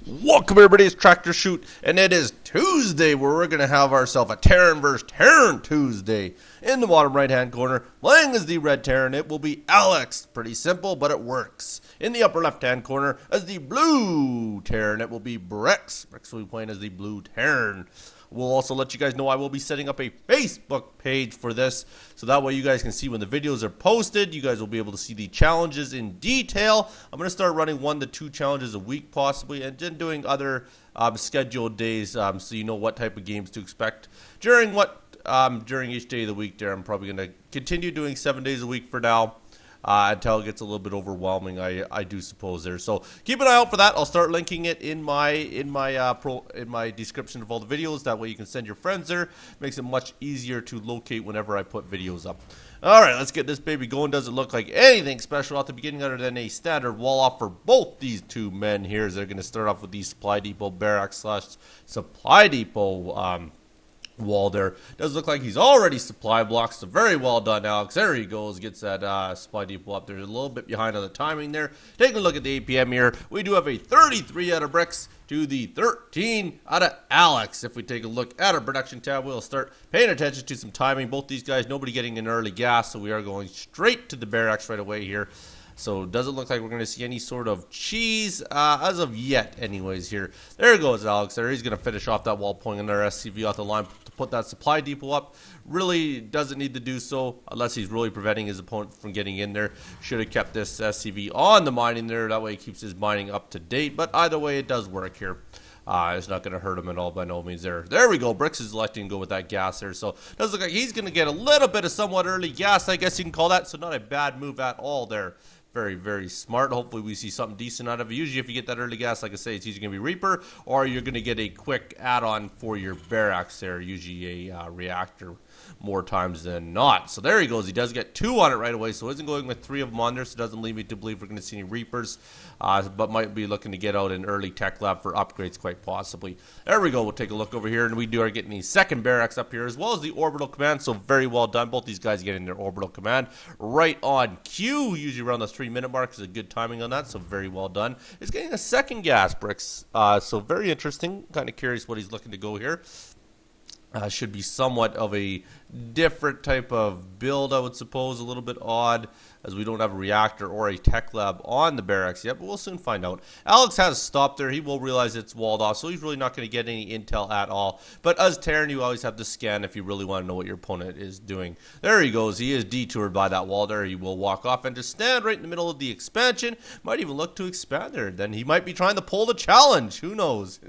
Welcome everybody, it's tractorchute, and it is Tuesday where we're going to have ourselves a Terran vs. Terran Tuesday. In the bottom right hand corner, playing as the red Terran, it will be Alex. Pretty simple, but it works. In the upper left hand corner, as the blue Terran, it will be BrickS. BrickS will be playing as the blue Terran. We'll also let you guys know I will be setting up a Facebook page for this, so that way you guys can see when the videos are posted. You guys will be able to see the challenges in detail. I'm going to start running 1 to 2 challenges a week possibly, and then doing other scheduled days, so you know what type of games to expect during each day of the week there. I'm probably going to continue doing 7 days a week for now. Until it gets a little bit overwhelming, I do suppose there. So keep an eye out for that. I'll start linking it in my description of all the videos. That way you can send your friends there. Makes it much easier to locate whenever I put videos up. All right, let's get this baby going. Doesn't look like anything special at the beginning other than a standard wall off for both these two men here. As they're going to start off with the Supply Depot barracks / Supply Depot wall there. Does look like he's already supply blocked, so very well done, Alex. There he goes, gets that supply depot up there. A little bit behind on the timing there. Taking a look at the APM here, we do have a 33 out of BrickS to the 13 out of Alex. If we take a look at our production tab, we'll start paying attention to some timing. Both these guys, nobody getting an early gas, so we are going straight to the barracks right away here. So it doesn't look like we're going to see any sort of cheese as of yet anyways here. There goes Alex there. He's going to finish off that wall, pulling another SCV off the line to put that supply depot up. Really doesn't need to do so unless he's really preventing his opponent from getting in there. Should have kept this SCV on the mining there. That way he keeps his mining up to date. But either way, it does work here. It's not going to hurt him at all by no means there. There we go. BrickS is electing to go with that gas there. So it does look like he's going to get a little bit of somewhat early gas, I guess you can call that. So not a bad move at all there. Very, very smart. Hopefully we see something decent out of it. Usually if you get that early gas, like I say, it's either going to be Reaper or you're going to get a quick add-on for your barracks there, usually a reactor more times than not. So there he goes. He does get 2 on it right away, so isn't going with 3 of them on there, so it doesn't lead me to believe we're going to see any Reapers, but might be looking to get out an early tech lab for upgrades quite possibly. There we go. We'll take a look over here, and we are getting the second barracks up here as well as the orbital command, so very well done. Both these guys getting their orbital command right on cue, usually around the 3-minute mark is a good timing on that, so very well done. He's getting a second gas, BrickS, so very interesting. Kind of curious what he's looking to go here. Should be somewhat of a different type of build, I would suppose. A little bit odd as we don't have a reactor or a tech lab on the barracks yet, but we'll soon find out. Alex has stopped there. He will realize it's walled off, so he's really not going to get any intel at all. But as Terran, you always have to scan if you really want to know what your opponent is doing. There he goes. He is detoured by that wall there. He will walk off and just stand right in the middle of the expansion. Might even look to expand there. Then he might be trying to pull the challenge. Who knows?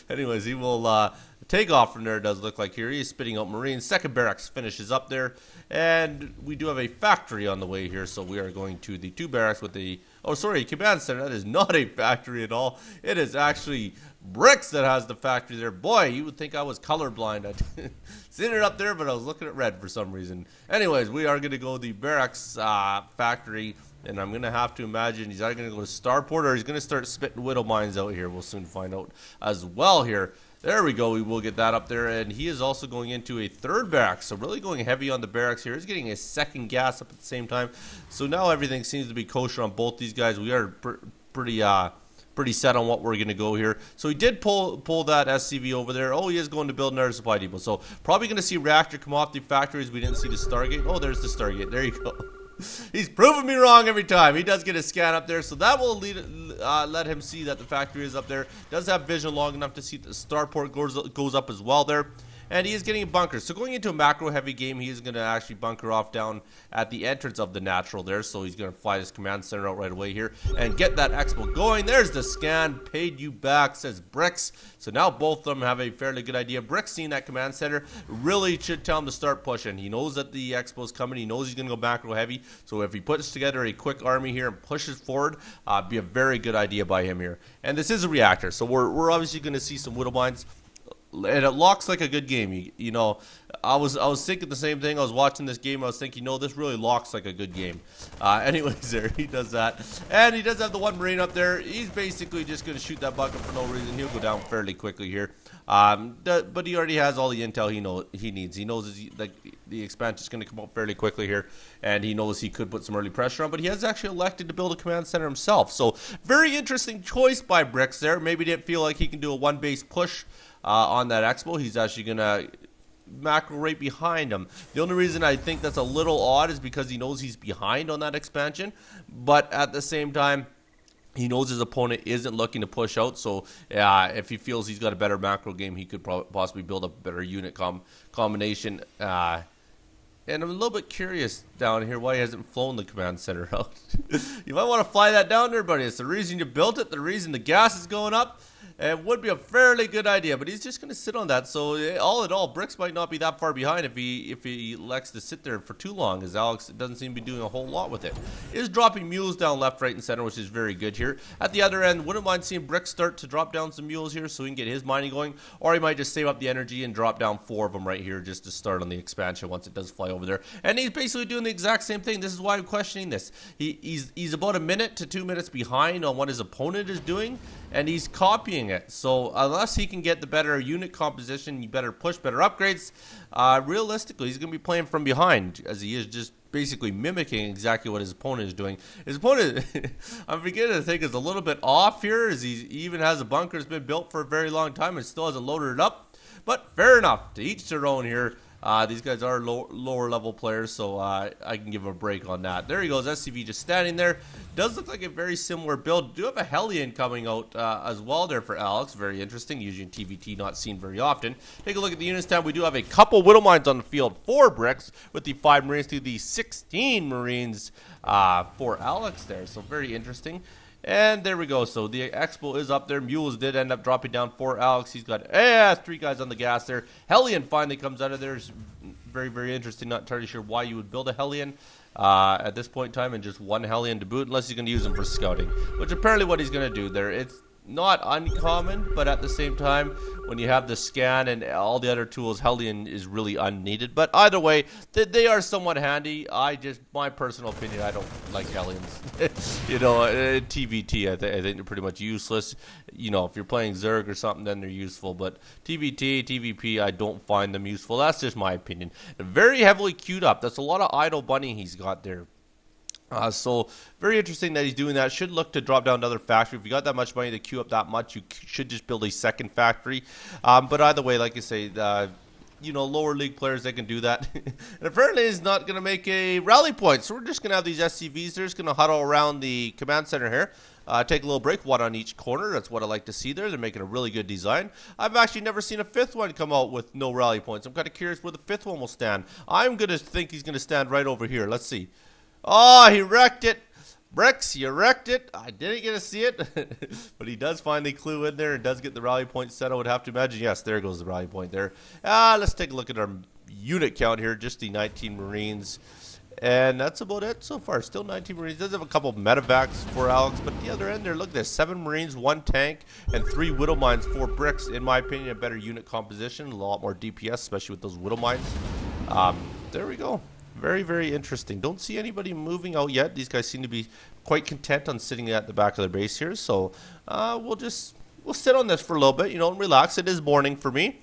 Anyways, he will take off from there. It does look like here he is spitting out Marines. Second barracks finishes up there, and we do have a factory on the way here, so we are going to the 2 barracks with the command center. That is not a factory at all. It is actually BrickS that has the factory there. Boy, you would think I was colorblind. I seen it up there, but I was looking at red for some reason. Anyways, we are going to go the barracks factory, and I'm going to have to imagine he's either going to go to Starport or he's going to start spitting widow mines out here. We'll soon find out as well here. There we go. We will get that up there. And he is also going into a 3rd barracks. So really going heavy on the barracks here. He's getting a second gas up at the same time. So now everything seems to be kosher on both these guys. We are pretty set on what we're going to go here. So he did pull that SCV over there. Oh, he is going to build another supply depot. So probably going to see reactor come off the factories. We didn't see the Stargate. Oh, there's the Stargate. There you go. He's proving me wrong every time. He does get a scan up there, so that will let him see that the factory is up there. Does have vision long enough to see the starport goes up as well there. And he is getting a bunker. So going into a macro heavy game, he is going to actually bunker off down at the entrance of the natural there. So he's going to fly his command center out right away here and get that expo going. There's the scan. Paid you back, says BrickS. So now both of them have a fairly good idea. BrickS seeing that command center really should tell him to start pushing. He knows that the expo is coming. He knows he's going to go macro heavy. So if he puts together a quick army here and pushes forward, be a very good idea by him here. And this is a reactor. So we're obviously going to see some widow mines. and it locks like a good game. You know, I was thinking the same thing. I was watching this game. I was thinking, no, this really locks like a good game. Anyways, there he does that, and he does have the one Marine up there. He's basically just going to shoot that bucket for no reason. He'll go down fairly quickly here. But he already has all the intel he needs. He knows like the expansion is going to come up fairly quickly here, and he knows he could put some early pressure on. But he has actually elected to build a command center himself. So very interesting choice by BrickS there. Maybe didn't feel like he can do a one base push on that expo. He's actually going to macro right behind him. The only reason I think that's a little odd is because he knows he's behind on that expansion, but at the same time, he knows his opponent isn't looking to push out, so if he feels he's got a better macro game, he could possibly build a better unit combination. And I'm a little bit curious down here why he hasn't flown the command center out. You might want to fly that down there, buddy. It's the reason you built it, the reason the gas is going up. It would be a fairly good idea, but he's just going to sit on that. So all in all, BrickS might not be that far behind if he elects to sit there for too long, as Alex doesn't seem to be doing a whole lot with it. Is dropping mules down left, right, and center, which is very good here. At the other end, wouldn't mind seeing BrickS start to drop down some mules here so he can get his mining going, or he might just save up the energy and drop down 4 of them right here just to start on the expansion once it does fly over there. And he's basically doing the exact same thing. This is why I'm questioning this. He's about a minute to 2 minutes behind on what his opponent is doing, and he's copying it. So unless he can get the better unit composition, better push, better upgrades, realistically he's going to be playing from behind, as he is just basically mimicking exactly what his opponent is doing. His opponent, I'm beginning to think, is a little bit off here, as he even has a bunker that's been built for a very long time and still hasn't loaded it up. But fair enough, to each their own here. These guys are lower level players, so I can give a break on that. There he goes, SCV just standing there. Does look like a very similar build. Do have a Hellion coming out as well there for Alex. Very interesting, usually in TVT, not seen very often. Take a look at the units tab. We do have a couple Widow Mines on the field for BrickS, with the 5 Marines to the 16 Marines for Alex there. So very interesting. And there we go. So the expo is up there. Mules did end up dropping down for Alex. He's got 3 guys on the gas there. Hellion finally comes out of there. It's very, very interesting. Not entirely sure why you would build a Hellion at this point in time, and just 1 Hellion to boot, unless he's going to use them for scouting, which apparently what he's going to do there. It's not uncommon, but at the same time, when you have the scan and all the other tools, Hellion is really unneeded. But either way, they are somewhat handy. My personal opinion, I don't like Hellions. You know, TVT, I think they're pretty much useless. You know, if you're playing Zerg or something, then they're useful. But TVT, TVP, I don't find them useful. That's just my opinion. Very heavily queued up. That's a lot of idle bunny he's got there. So very interesting that he's doing that. Should look to drop down another factory. If you got that much money to queue up that much, you should just build a second factory. But either way, like I say, you know, lower league players, they can do that. And apparently he's not going to make a rally point. So we're just going to have these SCVs. They're just going to huddle around the command center here. Take a little break, 1 on each corner. That's what I like to see there. They're making a really good design. I've actually never seen a 5th one come out with no rally points. I'm kind of curious where the 5th one will stand. I'm going to think he's going to stand right over here. Let's see. Oh, he wrecked it. BrickS, you wrecked it. I didn't get to see it. But he does finally clue in there and does get the rally point set, I would have to imagine. Yes, there goes the rally point there. Let's take a look at our unit count here. Just the 19 Marines. And that's about it so far. Still 19 Marines. Does have a couple of medevacs for Alex. But at the other end there, look at this. 7 Marines, 1 tank, and 3 Widow Mines for BrickS. In my opinion, a better unit composition. A lot more DPS, especially with those Widow Mines. There we go. Very, very interesting. Don't see anybody moving out yet. These guys seem to be quite content on sitting at the back of their base here. So we'll sit on this for a little bit, you know, and relax. It is morning for me.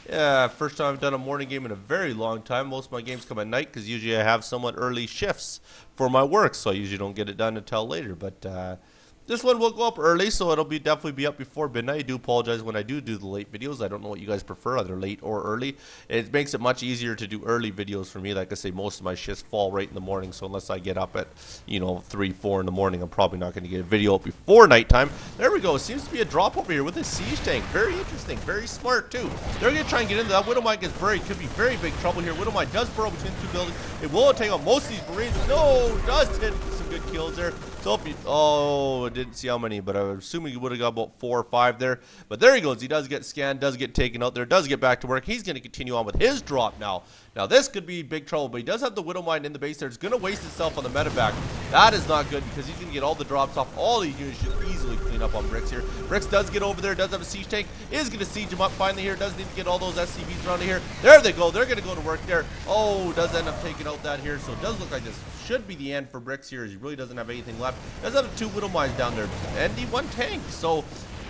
First time I've done a morning game in a very long time. Most of my games come at night because usually I have somewhat early shifts for my work, so I usually don't get it done until later. But this one will go up early, so it'll definitely be up before midnight. I do apologize when I do the late videos. I don't know what you guys prefer, either late or early. It makes it much easier to do early videos for me. Like I say, most of my shifts fall right in the morning, so unless I get up at, you know, 3, 4 in the morning, I'm probably not going to get a video up before nighttime. There we go. It seems to be a drop over here with a siege tank. Very interesting. Very smart, too. They're going to try and get into that. Widow Mine gets buried. Could be very big trouble here. Widow Mine does burrow between 2 buildings. It will take out most of these Marines. No, does hit some good kills there. So I didn't see how many, but I'm assuming he would have got about 4 or 5 there. But there he goes. He does get scanned, does get taken out there, does get back to work. He's going to continue on with his drop now. Now, this could be big trouble, but he does have the Widow Mine in the base there. It's going to waste itself on the medevac. That is not good because he's going to get all the drops off. All these units should easily clean up on BrickS here. BrickS does get over there, does have a siege tank, is going to siege him up finally here, does need to get all those SCVs around here. There they go, they're going to go to work there. Oh, does end up taking out that here, so it does look like this should be the end for BrickS here, as he really doesn't have anything left. Does have 2 Widow Mines down there, and he 1 tank, so,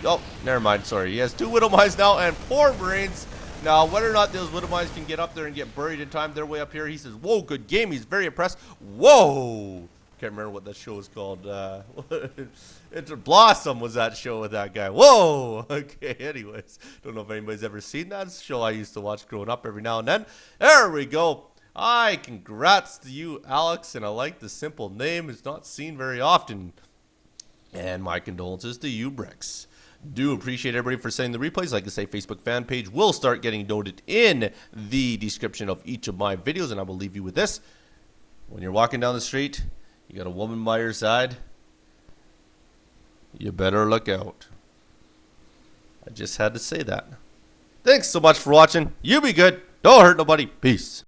oh, never mind, sorry. He has 2 Widow Mines now, and 4 Marines. Now, whether or not those Widow Mines can get up there and get buried in time their way up here, he says, whoa, good game. He's very impressed. Whoa. Can't remember what that show is called. It's Blossom was that show with that guy. Whoa. Okay, anyways. Don't know if anybody's ever seen that show I used to watch growing up every now and then. There we go. Congrats to you, Alex. And I like the simple name. It's not seen very often. And my condolences to you, BrickS. Do appreciate everybody for sending the replays. Like I say, Facebook fan page will start getting noted in the description of each of my videos. And I will leave you with this. When you're walking down the street, you got a woman by your side, you better look out. I just had to say that. Thanks so much for watching. You be good. Don't hurt nobody. Peace.